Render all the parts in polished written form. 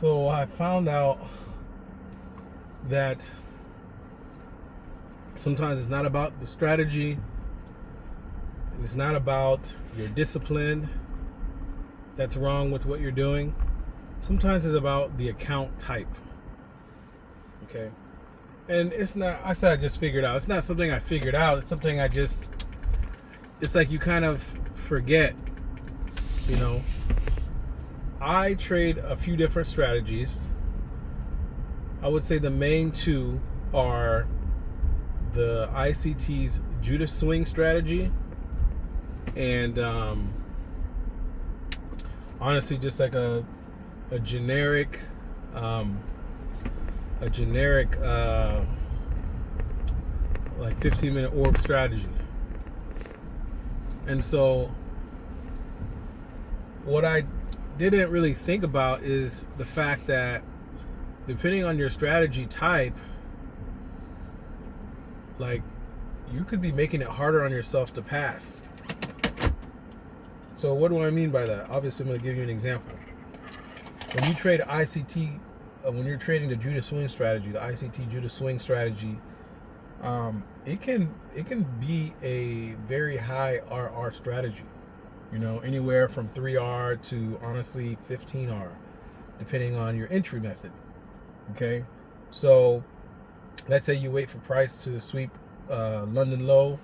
So I found out that sometimes it's not about the strategy, and it's not about your discipline that's wrong with what you're doing. Sometimes it's about the account type. Okay. And it's not, I said I just figured out. It's not something I figured out. It's something it's like you kind of forget, you know. I trade a few different strategies. I would say the main two are the ICT's Judah swing strategy and honestly just like a generic like 15-minute orb strategy. And so what I didn't really think about is the fact that depending on your strategy type, like, you could be making it harder on yourself to pass. So what do I mean by that? Obviously, I'm going to give you an example. When you trade ICT, when you're trading the Judah swing strategy, the ICT Judah swing strategy, it can be a very high RR strategy. You know, anywhere from 3R to honestly 15R, depending on your entry method. Okay, so let's say you wait for price to sweep London low,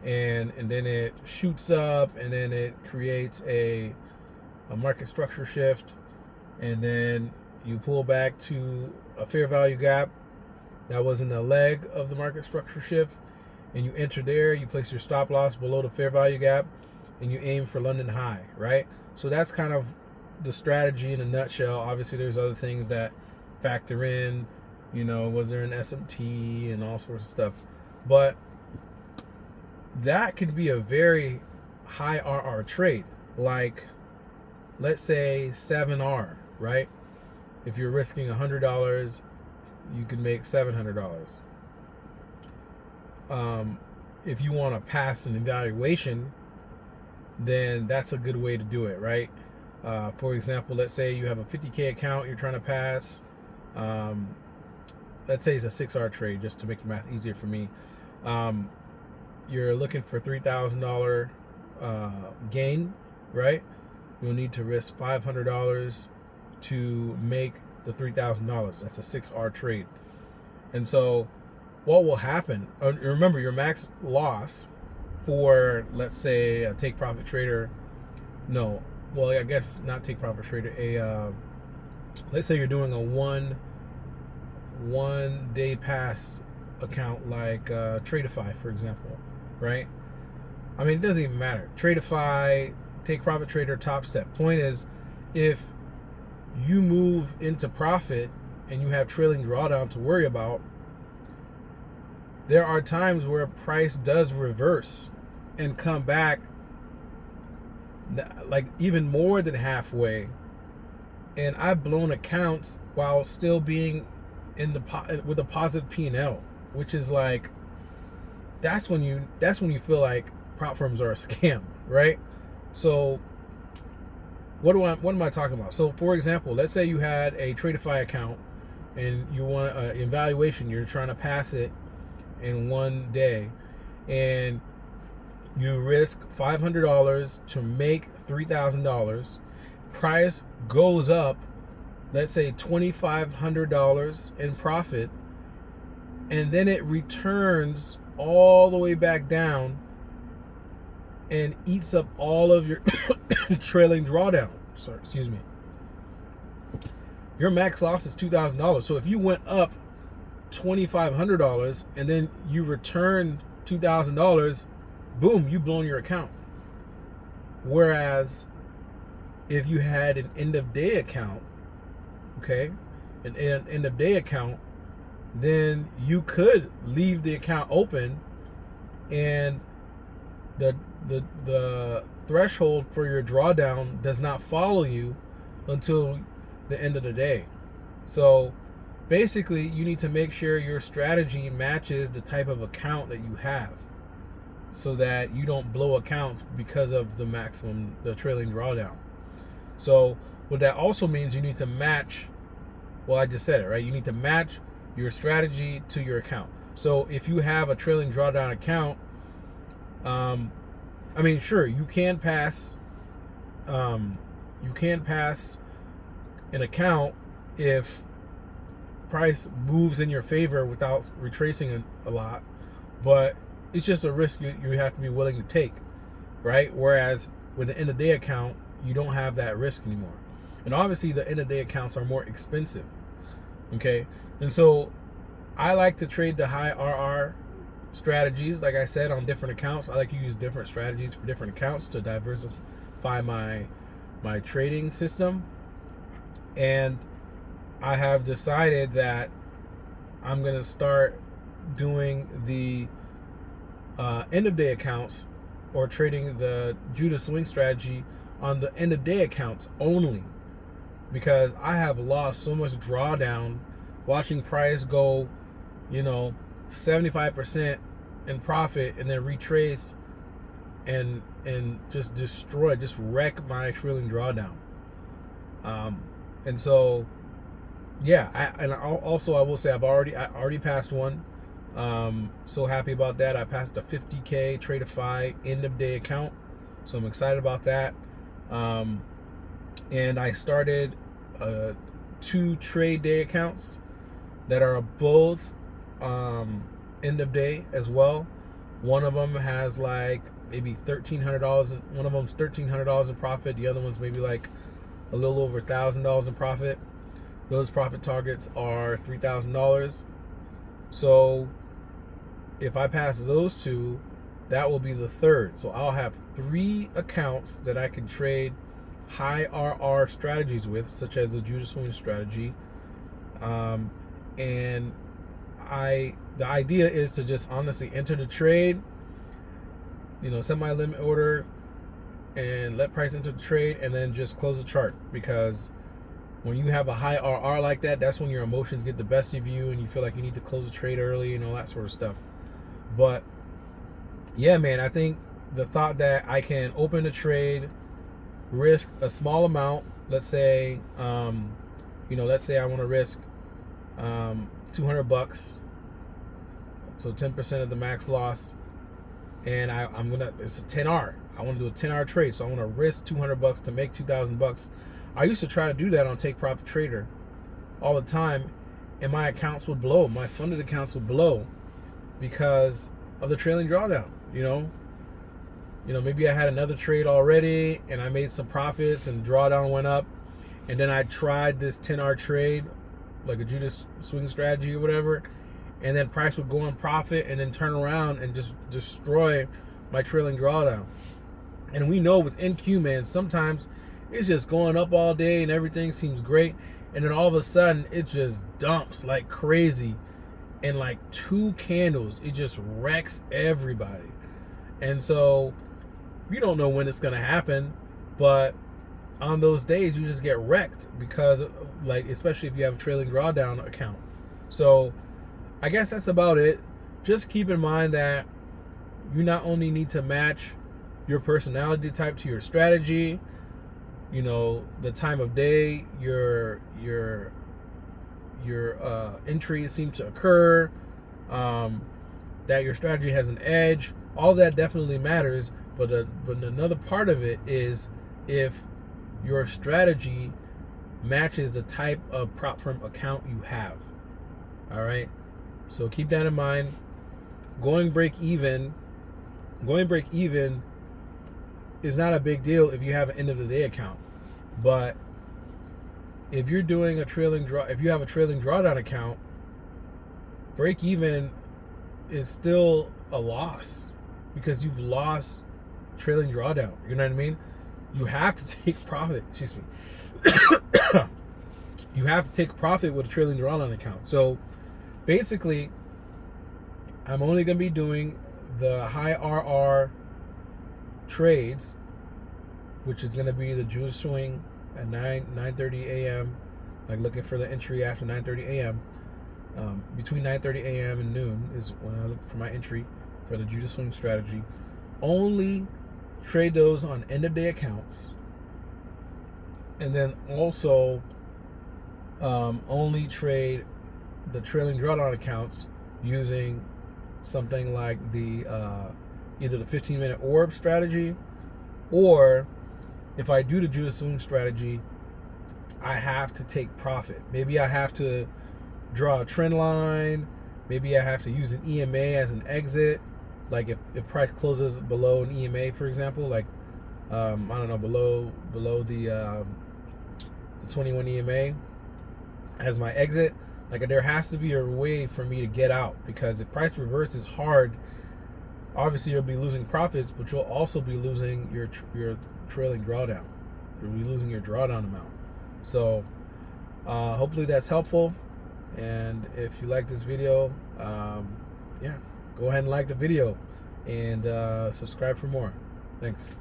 and then it shoots up, and then it creates a market structure shift, and then you pull back to a fair value gap that was in the leg of the market structure shift, and you enter there, you place your stop loss below the fair value gap, and you aim for London high, right? So that's kind of the strategy in a nutshell. Obviously, there's other things that factor in, you know, was there an SMT and all sorts of stuff. But that could be a very high RR trade, like let's say 7R, right? If you're risking $100, you can make $700. If you want to pass an evaluation, then that's a good way to do it, right? For example, let's say you have a 50K account you're trying to pass. Let's say it's a 6R trade, just to make the math easier for me. You're looking for $3,000 gain, right? You'll need to risk $500 to make the $3,000. That's a 6R trade. And so what will happen, remember your max loss for, let's say, a take profit trader, no, well, I guess not take profit trader, let's say you're doing a one day pass account like Tradeify, for example, right? I mean, it doesn't even matter. Tradeify, take profit trader, Top Step. Point is, if you move into profit and you have trailing drawdown to worry about, there are times where price does reverse and come back like even more than halfway. And I've blown accounts while still being in the with a positive P&L, which is like, that's when you feel like prop firms are a scam, right? So what am I talking about? So for example, let's say you had a Tradeify account and you want an evaluation, you're trying to pass it in one day, and you risk $500 to make $3,000. Price goes up, let's say $2,500 in profit, and then it returns all the way back down and eats up all of your trailing drawdown. Sorry, excuse me. Your max loss is $2,000. So if you went up $2,500 and then you return $2,000, boom, you blown your account. Whereas if you had an end of day account, okay, an end of day account, then you could leave the account open, and the threshold for your drawdown does not follow you until the end of the day. So basically, you need to make sure your strategy matches the type of account that you have, so that you don't blow accounts because of the trailing drawdown. So What that also means, you need to match, well, I just said it, right? You need to match your strategy to your account. So if you have a trailing drawdown account, I mean, sure, you can pass an account if price moves in your favor without retracing a lot, but it's just a risk you have to be willing to take, right? Whereas with the end of day account, you don't have that risk anymore. And obviously the end of day accounts are more expensive, okay? And so I like to trade the high RR strategies, like I said, on different accounts. I like to use different strategies for different accounts to diversify my trading system. And I have decided that I'm gonna start doing the end of day accounts, or trading the Judah swing strategy on the end of day accounts only, because I have lost so much drawdown watching price go, 75% in profit and then retrace and just destroy, just wreck my trailing drawdown. And so, yeah, I will say I already passed one. So happy about that. I passed a 50K Tradeify end of day account, so I'm excited about that. And I started 2 trade day accounts that are both end of day as well. One of them has like maybe $1,300. One of them's $1,300 in profit. The other one's maybe like a little over $1,000 in profit. Those profit targets are $3,000. So if I pass those 2, that will be the third. So I'll have 3 accounts that I can trade high RR strategies with, such as the Judah swing strategy. And the idea is to just honestly enter the trade, set my limit order and let price enter the trade, and then just close the chart. Because when you have a high RR like that, that's when your emotions get the best of you and you feel like you need to close the trade early and all that sort of stuff. But yeah, man, I think the thought that I can open a trade, risk a small amount, let's say I want to risk $200, so 10% of the max loss, and it's a 10R. I want to do a 10R trade, so I want to risk $200 to make $2,000. I used to try to do that on Take Profit Trader all the time, and my accounts would blow. My funded accounts would blow because of the trailing drawdown. Maybe I had another trade already and I made some profits and drawdown went up, and then I tried this 10R trade, like a Judah swing strategy or whatever, and then price would go in profit and then turn around and just destroy my trailing drawdown. And we know with NQ, man, sometimes it's just going up all day and everything seems great, and then all of a sudden it just dumps like crazy. In like 2 candles, it just wrecks everybody. And so you don't know when it's gonna happen, but on those days you just get wrecked, because especially if you have a trailing drawdown account. So I guess that's about it. Just keep in mind that you not only need to match your personality type to your strategy, the time of day your entries seem to occur, that your strategy has an edge. All that definitely matters, but another part of it is if your strategy matches the type of prop firm account you have. All right, so keep that in mind. Going break even is not a big deal if you have an end of the day account, but if you're doing if you have a trailing drawdown account, break even is still a loss because you've lost trailing drawdown. You know what I mean? You have to take profit. Excuse me. You have to take profit with a trailing drawdown account. So basically, I'm only going to be doing the high RR trades, which is going to be the Judah swing at 9:30 a.m. Like looking for the entry after 9:30 a.m. Between 9:30 a.m. and noon is when I look for my entry for the Judah swing strategy. Only trade those on end of day accounts. and then also only trade the trailing drawdown accounts using something like the either the 15-minute orb strategy, or if I do the Judah swing strategy, I have to take profit. Maybe I have to draw a trend line. Maybe I have to use an EMA as an exit. Like if price closes below an EMA, for example, like I don't know, below the 21 EMA as my exit. Like there has to be a way for me to get out, because if price reverses hard, obviously you'll be losing profits, but you'll also be losing your trailing drawdown. You'll be losing your drawdown amount. So hopefully that's helpful. And if you like this video, yeah, go ahead and like the video and subscribe for more. Thanks.